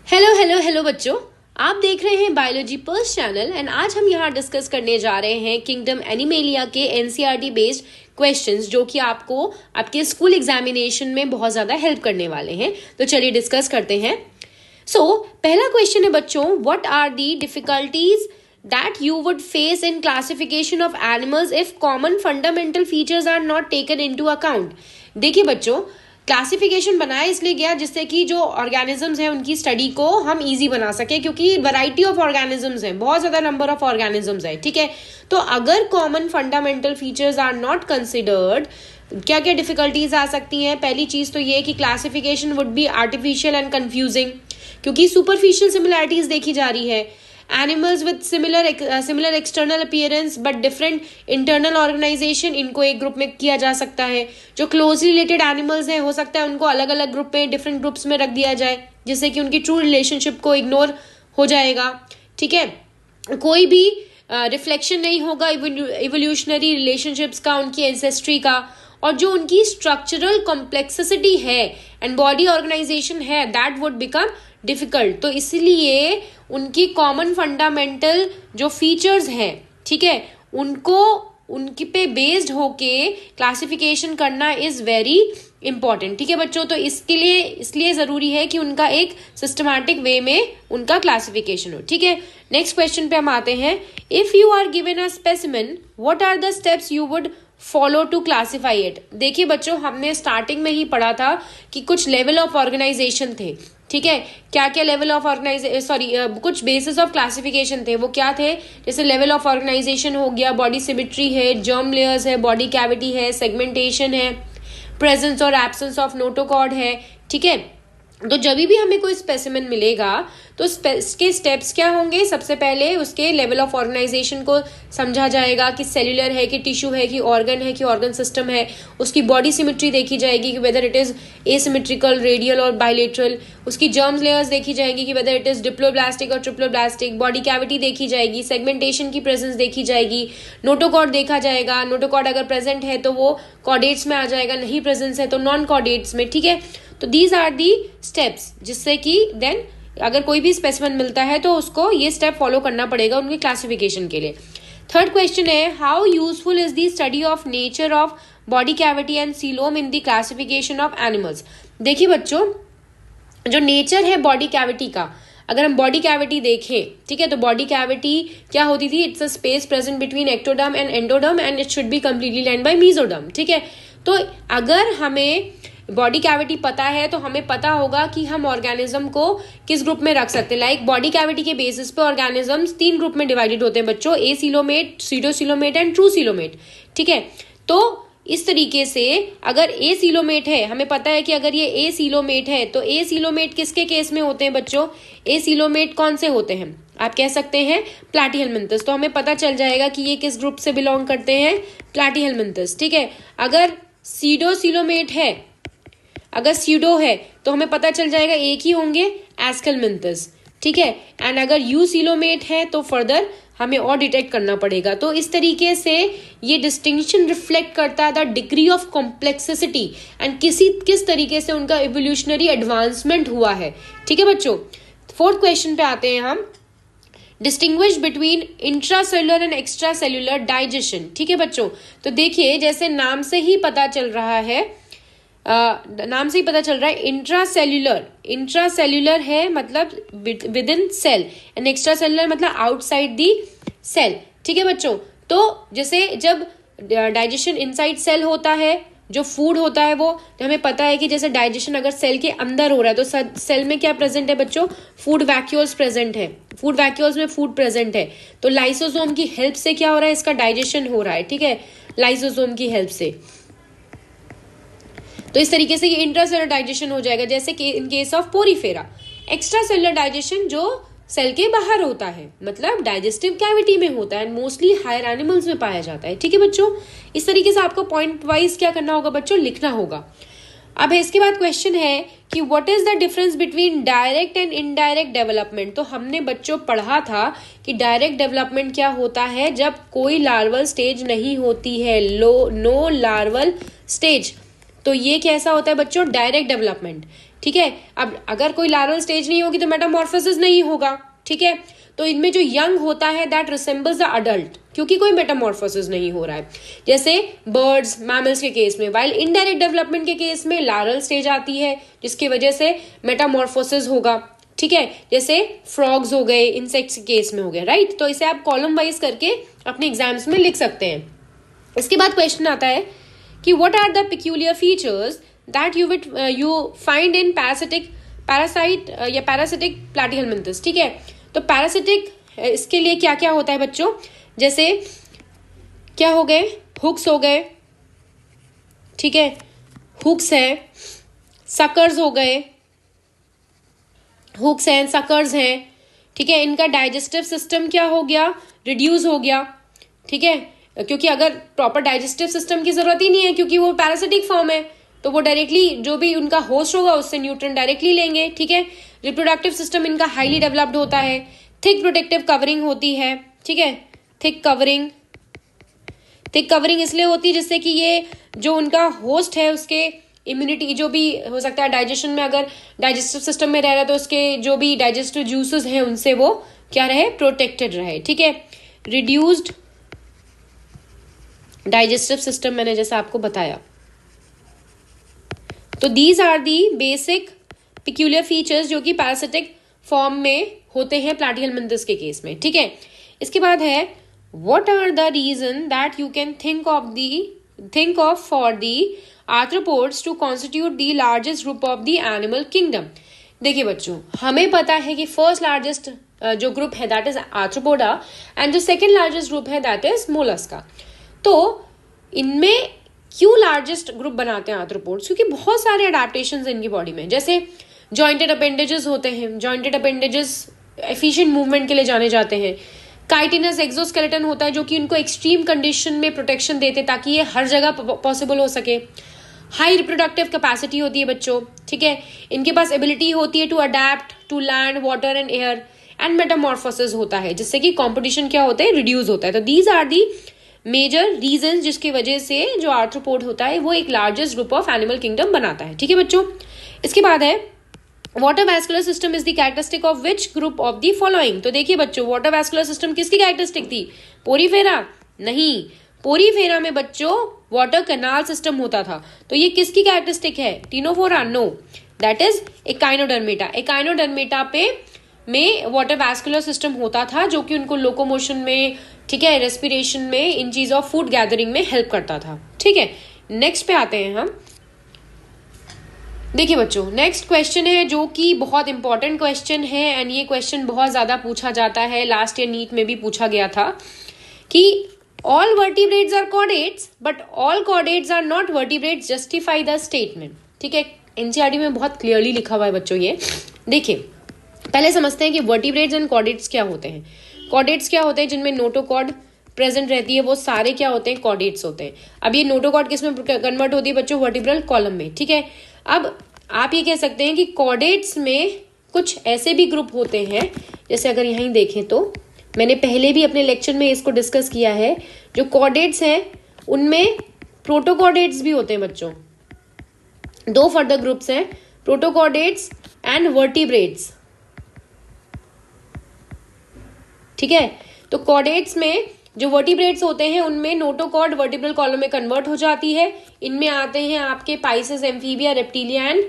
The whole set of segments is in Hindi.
हेलो हेलो हेलो बच्चों, आप देख रहे हैं बायोलॉजी पर्स चैनल एंड आज हम यहाँ डिस्कस करने जा रहे हैं किंगडम एनिमेलिया के एनसीईआरटी बेस्ड क्वेश्चंस जो कि आपको आपके स्कूल एग्जामिनेशन में बहुत ज्यादा हेल्प करने वाले हैं। तो चलिए डिस्कस करते हैं। पहला क्वेश्चन है बच्चों, what are the difficulties that you would face in classification of animals if common fundamental features are not taken into account। देखिए बच्चों, क्लासिफिकेशन बनाया इसलिए गया जिससे कि जो ऑर्गेनिजम्स हैं उनकी स्टडी को हम इजी बना सके, क्योंकि वैरायटी ऑफ ऑर्गेनिजम्स हैं, बहुत ज्यादा नंबर ऑफ ऑर्गेनिजम्स है। ठीक है, तो अगर common fundamental features are not considered, क्या क्या डिफिकल्टीज आ सकती हैं। पहली चीज तो ये कि classification would be artificial and confusing, क्योंकि सुपरफिशियल सिमिलैरिटीज देखी जा रही है। Animals with similar external appearance but different internal organisation, इनको एक ग्रुप में किया जा सकता है। जो क्लोजली रिलेटेड एनिमल्स हैं, हो सकता है उनको अलग अलग ग्रुप में, डिफरेंट ग्रुप्स में रख दिया जाए, जिससे कि उनकी ट्रू रिलेशनशिप को इग्नोर हो जाएगा। ठीक है, कोई भी रिफ्लेक्शन नहीं होगा इवोल्यूशनरी रिलेशनशिप्स का, उनकी एंसेस्ट्री का, और जो उनकी स्ट्रक्चरल कॉम्प्लेक्सिटी है एंड बॉडी ऑर्गेनाइजेशन है, दैट वुड बिकम डिफिकल्ट। तो इसलिए उनकी कॉमन फंडामेंटल जो फीचर्स हैं, ठीक है, उनको उनकी पे बेस्ड होके क्लासिफिकेशन करना इज वेरी इंपॉर्टेंट। ठीक है बच्चों, तो इसलिए जरूरी है कि उनका एक सिस्टमैटिक वे में उनका क्लासिफिकेशन हो। ठीक है, नेक्स्ट क्वेश्चन पे हम आते हैं। If you are given a specimen, what are the steps you would follow to classify it. देखिए बच्चों, हमने स्टार्टिंग में ही पढ़ा था कि कुछ लेवल ऑफ ऑर्गेनाइजेशन थे। ठीक है, क्या क्या लेवल ऑफ कुछ बेसिस ऑफ क्लासिफिकेशन थे, वो क्या थे। जैसे लेवल ऑफ ऑर्गेनाइजेशन हो गया, बॉडी सिमेट्री है, जर्म लेयर्स है, बॉडी कैविटी है, सेगमेंटेशन है, प्रेजेंस और एब्सेंस ऑफ नोटोकॉर्ड है। ठीक है, तो जब भी हमें कोई स्पेसिमेन मिलेगा तो इसके स्टेप्स क्या होंगे। सबसे पहले उसके लेवल ऑफ ऑर्गेनाइजेशन को समझा जाएगा कि सेल्यूलर है कि टिश्यू है कि ऑर्गन है कि ऑर्गन सिस्टम है। उसकी बॉडी सिमेट्री देखी जाएगी कि whether it is asymmetrical, radial और बायलेटरल। उसकी जर्म्स लेयर्स देखी जाएगी कि वेदर इट इज डिप्लोब्लास्टिक और ट्रिप्लोब्लास्टिक। बॉडी कैविटी देखी जाएगी, सेगमेंटेशन की प्रेजेंस देखी जाएगी, नोटोकॉर्ड देखा जाएगा। नोटोकॉर्ड अगर प्रेजेंट है तो वो कॉर्डेट्स में आ जाएगा, नहीं प्रेजेंस है तो नॉन कॉर्डेट्स में। ठीक है, तो दीज आर दी स्टेप्स, जिससे कि देन अगर कोई भी स्पेसिमेन मिलता है तो उसको ये स्टेप फॉलो करना पड़ेगा उनके क्लासिफिकेशन के लिए। थर्ड क्वेश्चन है, how useful is the study of nature of body cavity and coelom in the classification of animals. देखिए बच्चों, जो नेचर है बॉडी कैविटी का, अगर हम बॉडी कैविटी देखें, ठीक है, तो बॉडी कैविटी क्या होती थी। It's a space present between ectoderm and endoderm and it should be completely lined bye mesoderm. ठीक है, तो अगर हमें बॉडी कैविटी पता है तो हमें पता होगा कि हम ऑर्गेनिज्म को किस ग्रुप में रख सकते हैं। लाइक बॉडी कैविटी के बेसिस पे ऑर्गेनिजम्स 3 ग्रुप में डिवाइडेड होते हैं बच्चों, ए सीलोमेट, सीडोसीलोमेट एंड ट्रू सीलोमेट। ठीक है, तो इस तरीके से अगर ए सीलोमेट है, हमें पता है कि अगर ये ए सीलोमेट है तो ए सीलोमेट किसके केस में होते हैं बच्चों। ए सीलोमेट कौन से होते हैं, आप कह सकते हैं प्लैटीहेलमिन्थस। तो हमें पता चल जाएगा कि ये किस ग्रुप से बिलोंग करते हैं, प्लैटीहेलमिन्थस। ठीक है, अगर सीडोसीलोमेट है, अगर सीडो है तो हमें पता चल जाएगा एक ही होंगे, एस्केलमिन्थस। ठीक है, एंड अगर यू सीलोमेट है तो फर्दर हमें और डिटेक्ट करना पड़ेगा। तो इस तरीके से ये डिस्टिंक्शन रिफ्लेक्ट करता है the degree of complexity and किस तरीके से उनका इवोल्यूशनरी एडवांसमेंट हुआ है। ठीक है बच्चों, फोर्थ क्वेश्चन पे आते हैं हम, distinguish between intracellular and extra cellular digestion. ठीक है बच्चों, तो देखिए जैसे नाम से ही पता चल रहा है, इंट्रासेल्यूलर है मतलब within cell and extracellular मतलब आउटसाइड दी सेल। ठीक है बच्चों, तो जैसे जब डाइजेशन इनसाइड सेल होता है, जो फूड होता है वो, तो हमें पता है कि जैसे डाइजेशन अगर सेल के अंदर हो रहा है तो सेल में क्या प्रेजेंट है बच्चों, फूड वैक्यूल्स प्रेजेंट है, फूड वैक्यूल्स में फूड प्रेजेंट है। तो लाइसोसोम की हेल्प से क्या हो रहा है, इसका डाइजेशन हो रहा है। ठीक है, लाइसोसोम की हेल्प से। तो इस तरीके से ये इंट्रासेलुलर डाइजेशन हो जाएगा, जैसे कि in case of Porifera. Extra cellular digestion जो सेल के बाहर होता है, मतलब डाइजेस्टिव कैविटी में होता है, मोस्टली हायर एनिमल्स में पाया जाता है। ठीक है बच्चों, इस तरीके से आपको पॉइंट वाइज क्या करना होगा बच्चों, लिखना होगा। अब इसके बाद क्वेश्चन है कि what is the difference between direct and indirect development. तो हमने बच्चों पढ़ा था कि डायरेक्ट डेवलपमेंट क्या होता है, जब कोई लार्वल स्टेज नहीं होती है, नो लार्वल स्टेज, तो ये कैसा होता है बच्चों, डायरेक्ट डेवलपमेंट। ठीक है। अब अगर कोई लार्वल स्टेज नहीं होगी तो मेटामॉर्फोसिस नहीं होगा, ठीक है। तो इनमें जो यंग होता है दैट रिसेंबल्स द अडल्ट, क्योंकि कोई मेटामॉर्फोसिस नहीं हो रहा है, जैसे बर्ड्स मैमल्स के केस में। वाइल इनडायरेक्ट डेवलपमेंट के केस में लार्वल स्टेज आती है जिसकी वजह से मेटामॉर्फोसिस होगा, ठीक है, जैसे फ्रॉग्स हो गए, इंसेक्ट्स के केस में हो गए, राइट। तो इसे आप कॉलम वाइज करके अपने एग्जाम्स में लिख सकते हैं। इसके बाद क्वेश्चन आता है कि what are the peculiar features that you find in parasite या पैरासिटिक प्लैटिहेलमिंथस, ठीक है। तो पैरासिटिक इसके लिए क्या क्या होता है बच्चों, जैसे क्या हो गए, हुक्स हो गए, ठीक है, हुक्स है, सकर्स हो गए, हुक्स हैं, सकर्स हैं, ठीक है। इनका डाइजेस्टिव सिस्टम क्या हो गया, रिड्यूस हो गया, ठीक है, क्योंकि अगर प्रॉपर डाइजेस्टिव सिस्टम की जरूरत ही नहीं है क्योंकि वो पैरासिटिक फॉर्म है, तो वो डायरेक्टली जो भी उनका होस्ट होगा उससे न्यूट्रिएंट डायरेक्टली लेंगे, ठीक है। रिप्रोडक्टिव सिस्टम इनका हाईली डेवलप्ड होता है, थिक प्रोटेक्टिव कवरिंग होती है, ठीक है, थिक कवरिंग इसलिए होती है जिससे कि ये जो उनका होस्ट है उसके इम्यूनिटी जो भी हो सकता है डाइजेशन में, अगर डाइजेस्टिव सिस्टम में रह रहा है तो उसके जो भी डाइजेस्टिव जूसेस हैं उनसे वो क्या रहे, प्रोटेक्टेड रहे, ठीक है। रिड्यूस्ड डाइजेस्टिव सिस्टम मैंने जैसा आपको बताया। तो these are the basic peculiar features जो कि पैरासिटिक फॉर्म में होते हैं प्लैटिहेलमिंथस के केस में, ठीक है। इसके बाद है what are the reason that you can think of for the arthropods to constitute the largest group of the animal kingdom. देखिए बच्चों, हमें पता है कि फर्स्ट लार्जेस्ट जो ग्रुप है दैट इज आर्थ्रोपोडा एंड जो सेकेंड लार्जेस्ट ग्रुप है दैट इज मोलस्का। तो इनमें क्यों लार्जेस्ट ग्रुप बनाते हैं आर्थ्रोपोड्स, क्योंकि बहुत सारे अडेप्टेशंस इनकी बॉडी में, जैसे जॉइंटेड अपेंडेजेस होते हैं, जॉइंटेड अपेंडेजेस एफिशिएंट मूवमेंट के लिए जाने जाते हैं। काइटिनस एक्सोस्केलेटन होता है जो कि उनको एक्सट्रीम कंडीशन में प्रोटेक्शन देते ताकि ये हर जगह पॉसिबल हो सके। हाई रिप्रोडक्टिव कैपेसिटी होती है बच्चों, ठीक है। इनके पास एबिलिटी होती है to adapt to land, water and air, and metamorphosis होता है जिससे कि कॉम्पिटिशन क्या होता है, रिड्यूस होता है। तो these are the major reason जिसकी वजह से जो आर्थ्रोपोड होता है वो एक largest group of animal kingdom बनाता है, ठीक है बच्चों। इसके बाद है water vascular system is the characteristic of which group of the following. तो देखिए बच्चों, वाटर वैस्कुलर सिस्टम किसकी कैरेक्टरिस्टिक थी, पोरीफेरा नहीं, पोरीफेरा में बच्चों वाटर कैनाल सिस्टम होता था। तो ये किसकी कैरेक्टरिस्टिक है, ctenophora, no, that is echinodermata. Echinodermata पे में वाटर वैस्कुलर सिस्टम होता था जो कि उनको लोकोमोशन में, ठीक है, रेस्पिरेशन में, इन चीज ऑफ फूड गैदरिंग में हेल्प करता था, ठीक है। नेक्स्ट पे आते हैं हम। देखिए बच्चों, नेक्स्ट क्वेश्चन है जो कि बहुत इंपॉर्टेंट क्वेश्चन है एंड ये क्वेश्चन बहुत ज्यादा पूछा जाता है, लास्ट ईयर नीट में भी पूछा गया था कि all vertebrates are chordates but all chordates are not vertebrates, justify the statement, ठीक है। एनसीईआरटी में बहुत क्लियरली लिखा हुआ है बच्चों ये। देखिए पहले समझते हैं कि वर्टिब्रेट्स एंड कॉर्डेट्स क्या होते हैं। कॉर्डेट्स क्या होते हैं, जिनमें नोटोकॉर्ड प्रेजेंट रहती है, वो सारे क्या होते हैं, कॉर्डेट्स होते हैं। अब ये नोटोकॉर्ड किस में कन्वर्ट होती है बच्चों, वर्टिब्रल कॉलम में, ठीक है। अब आप ये कह सकते हैं कि कॉर्डेट्स में कुछ ऐसे भी ग्रुप होते हैं, जैसे अगर यहीं देखें तो मैंने पहले भी अपने लेक्चर में इसको डिस्कस किया है, जो कॉर्डेट्स हैं उनमें प्रोटोकॉर्डेट्स भी होते हैं बच्चों। दो फर्दर ग्रुप्स हैं, प्रोटोकॉर्डेट्स एंड वर्टिब्रेट्स, ठीक है। तो कॉर्डेट्स में जो वर्टिब्रेट्स होते हैं उनमें नोटोकॉर्ड वर्टिब्रल कॉलम में कन्वर्ट हो जाती है। इनमें आते हैं आपके Pisces, amphibia, reptilia and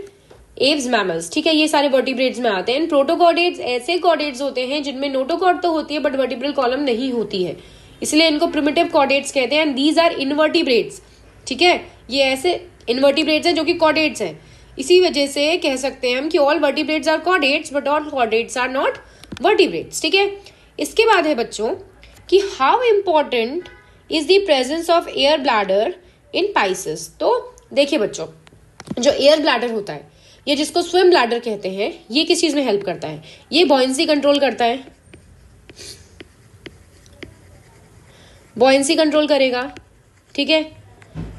Aves, mammals, ठीक है, ये सारे वर्टिब्रेट्स में आते हैं। प्रोटोकॉर्डेट्स ऐसे कॉर्डेट्स होते हैं जिनमें नोटोकॉर्ड तो होती है बट वर्टिब्रल कॉलम नहीं होती है, इसलिए इनको प्रिमिटिव कॉर्डेट्स कहते हैं। एंड दीज आर इनवर्टिब्रेट्स, ठीक है, ये ऐसे इनवर्टिब्रेट्स हैं जो कि कॉर्डेट्स हैं। इसी वजह से कह सकते हैं हम कि all vertebrates are chordates but all chordates are not vertebrates, ठीक है। इसके बाद है बच्चों कि how important is the presence of air bladder in pisces. तो देखिए बच्चों, जो एयर ब्लैडर होता है, ये जिसको स्विम ब्लैडर कहते हैं, ये किस चीज में हेल्प करता है, ये बॉयंसी कंट्रोल करता है, बॉयंसी कंट्रोल करेगा, ठीक है।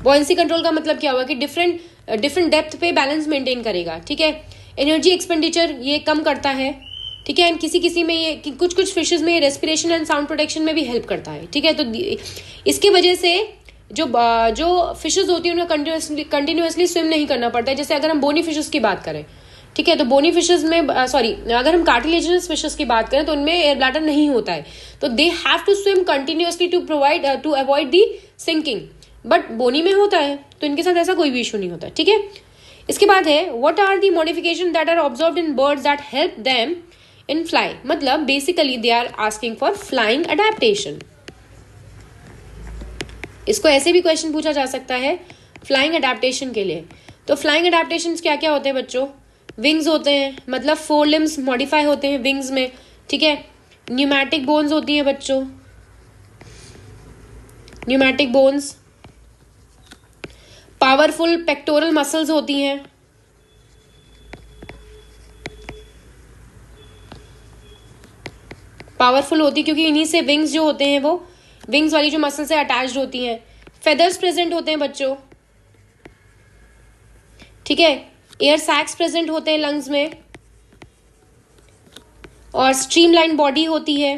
बॉयंसी कंट्रोल का मतलब क्या हुआ कि डिफरेंट डेप्थ पे बैलेंस मेंटेन करेगा, ठीक है। एनर्जी एक्सपेंडिचर ये कम करता है, ठीक है। एंड किसी में ये कुछ फिशेस में रेस्पिरेशन एंड साउंड प्रोटेक्शन में भी हेल्प करता है, ठीक है। तो इसकी वजह से जो फिशेस होती है उन्हें कंटिन्यूसली स्विम नहीं करना पड़ता है। जैसे अगर हम बोनी फिशेस की बात करें, ठीक है। तो बोनी फिशेस में अगर हम कार्टिलेजिनस फिशेस की बात करें तो उनमें एयर ब्लैडर नहीं होता है, तो they have to swim continuously to avoid the sinking. But bony में होता है, तो इनके साथ ऐसा कोई भी इशू नहीं होता, ठीक है। इसके बाद है what are the modification that are observed in birds that help them in fly, मतलब basically they are asking for flying adaptation. इसको ऐसे भी क्वेश्चन पूछा जा सकता है फ्लाइंग अडेप्टेशन के लिए। तो फ्लाइंग अडेप्टेशन क्या क्या होते हैं बच्चों? विंग्स होते हैं, मतलब 4 लिम्स मॉडिफाई होते हैं विंग्स में, ठीक है। न्यूमैटिक बोन्स होती हैं बच्चों, pneumatic bones. Powerful pectoral muscles होती हैं, पावरफुल होती क्योंकि इन्हीं से विंग्स जो होते हैं वो विंग्स वाली जो मसल से अटैच्ड होती हैं। फेदर्स प्रेजेंट होते हैं बच्चों, ठीक है। एयर सैक्स प्रेजेंट होते हैं लंग्स में, और स्ट्रीमलाइन बॉडी होती है।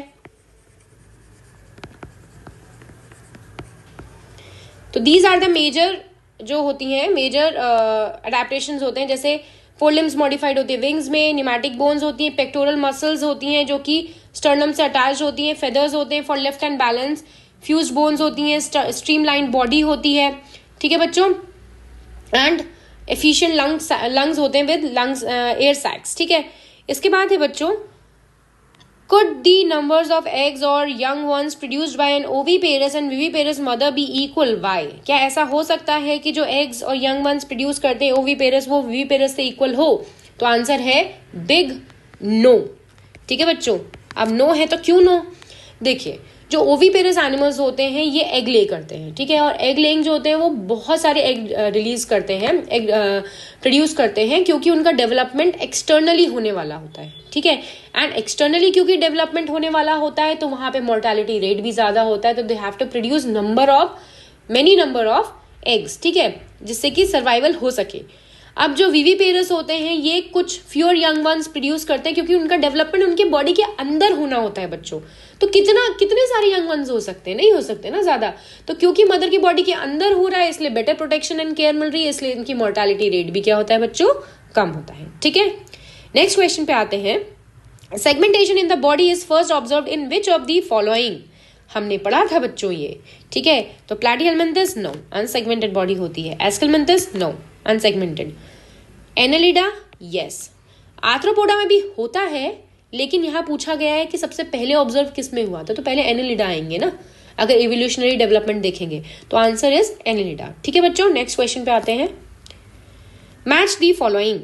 तो दीज आर द मेजर जो होती हैं, मेजर अडेप्टेशंस होते हैं। जैसे 4 लिम्स मॉडिफाइड होती है विंग्स में, न्यूमैटिक बोन्स होती हैं, पेक्टोरल मसल्स होती हैं जो कि स्टर्नम से अटैच होती हैं, फेदर्स होते हैं for lift and balance, fuse bones होती हैं, स्ट्रीमलाइन बॉडी होती है, ठीक है बच्चों। एंड एफिशिएंट लंग्स होते हैं विद लंग्स एयर सैक्स, ठीक है। इसके बाद है बच्चों could the numbers of eggs or young ones produced by an oviparous and viviparous mother be equal? Why? क्या ऐसा हो सकता है कि जो eggs और young ones प्रोड्यूस करते हैं oviparous वो viviparous से इक्वल हो? तो आंसर है बिग नो, ठीक है बच्चों। अब नो है तो क्यों नो? देखिए, जो ओवीपेरस एनिमल्स होते हैं ये एग ले करते हैं, ठीक है। और एग लेइंग जो होते हैं वो बहुत सारे एग रिलीज करते हैं, एग प्रोड्यूस करते हैं, क्योंकि उनका डेवलपमेंट एक्सटर्नली होने वाला होता है, ठीक है। एंड एक्सटर्नली क्योंकि डेवलपमेंट होने वाला होता है तो वहां पे मोर्टेलिटी रेट भी ज्यादा होता है, तो they have to produce many number of eggs, ठीक है, जिससे कि सर्वाइवल हो सके। अब जो विविपेरस होते हैं ये कुछ फ्यूअर यंग वंस प्रोड्यूस करते हैं, क्योंकि उनका डेवलपमेंट उनके बॉडी के अंदर होना होता है बच्चों। तो कितने सारे यंग वंस हो सकते हैं? नहीं हो सकते ना ज्यादा। तो क्योंकि मदर की बॉडी के अंदर हो रहा है इसलिए बेटर प्रोटेक्शन एंड केयर मिल रही है, इसलिए इनकी मोर्टेलिटी रेट भी क्या होता है बच्चों? कम होता है, ठीक है। नेक्स्ट क्वेश्चन पे आते हैं। Segmentation in the body is first observed in which of the following? हमने पढ़ा था बच्चों ये, ठीक है। तो प्लैटिहेल्मिन्थस नो, अनसेगमेंटेड बॉडी होती है। Aschelminthes no, unsegmented. Annelida yes. Arthropoda में भी होता है, लेकिन यहाँ पूछा गया है कि सबसे पहले ऑब्जर्व किस में हुआ था, तो पहले एनालिडा आएंगे ना अगर इवोल्यूशनरी डेवलपमेंट देखेंगे, तो आंसर इज एनालिडा, ठीक है बच्चों। नेक्स्ट क्वेश्चन पे आते हैं। Match the following.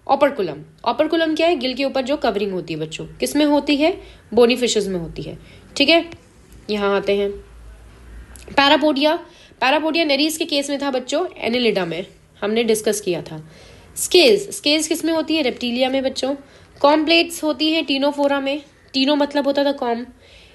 Operculum, operculum क्या है? गिल के ऊपर जो कवरिंग होती है बच्चों, किस में होती है? बोनी फिशेस में होती है, ठीक है। यहाँ आते हैं पैरापोडिया। पैरापोडिया नेरीज के केस में था बच्चों, एनालिडा में हमने डिस्कस किया था। स्केल्स, स्केल्स किस में होती है? रेप्टिलिया में बच्चों। कॉम्प्लेट्स होती है टीनोफोरा में, टीनो मतलब होता था कॉम।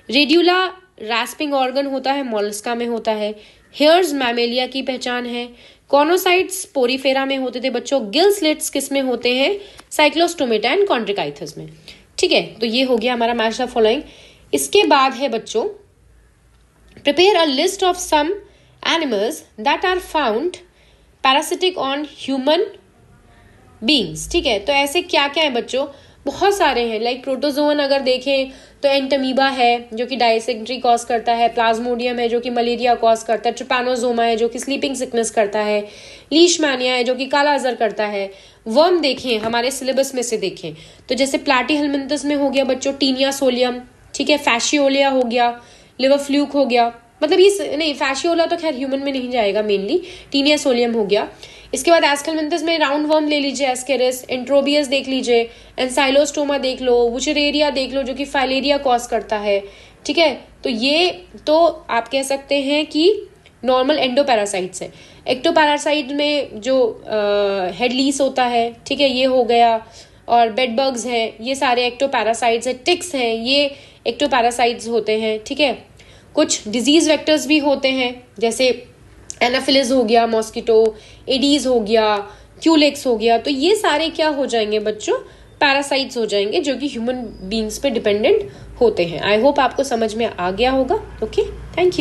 रेड्यूला रैस्पिंग ऑर्गन होता है मोलस्का में होता है। हेयर्स मैमेलिया की पहचान है। कॉनोसाइट्स पोरीफेरा में होते थे बच्चों। गिल स्लिट्स किस में होते हैं? साइक्लोस्टोमेटा एंड कॉन्ट्रिकाइथस में, ठीक है। तो ये हो गया हमारा मैच द फॉलोइंग। इसके बाद है बच्चों prepare a list of some animals that are found parasitic on human beings, ठीक है। तो ऐसे क्या क्या है बच्चों? बहुत सारे हैं। लाइक प्रोटोजोन अगर देखें तो एंटमीबा है जो कि डायसेंट्री कॉज करता है। प्लाज्मोडियम है जो कि मलेरिया कॉज करता है। ट्रिपैनोसोमा है जो कि स्लीपिंग सिकनेस करता है। लीशमैनिया है जो कि काला अजर करता है। वर्म देखें, हमारे सिलेबस में से देखें तो जैसे प्लैटिहेल्मिन्थस में हो गया बच्चों टीनिया सोलियम, ठीक है। फैशियोलिया हो गया, लिवर फ्लूक हो गया, मतलब ये नहीं, फैशियोला तो खैर ह्यूमन में नहीं जाएगा मेनली। टीनिया सोलियम हो गया। इसके बाद एस्केल्मिन्थस में राउंड वर्म ले लीजिए, एस्केरिस। एंट्रोबियस देख लीजिए, एंसाइलोस्टोमा देख लो, वुचरेरिया देख लो जो कि फाइलेरिया कॉज करता है, ठीक है। तो ये तो आप कह सकते हैं कि नॉर्मल एंडोपैरासाइट्स है। एक्टोपैरासाइट में जो हेडलीस होता है, ठीक है, ये हो गया। और बेडबग्स हैं, ये सारे एक्टोपैरासाइट्स है। टिक्स हैं, ये एक्टोपैरासाइट्स होते हैं, ठीक है। कुछ डिजीज वेक्टर्स भी होते हैं, जैसे एनाफिलिस हो गया, मॉस्किटो, एडीज हो गया, क्यूलेक्स हो गया। तो ये सारे क्या हो जाएंगे बच्चों? पैरासाइट्स हो जाएंगे जो कि ह्यूमन बींग्स पे डिपेंडेंट होते हैं। आई होप आपको समझ में आ गया होगा। Okay, thank you.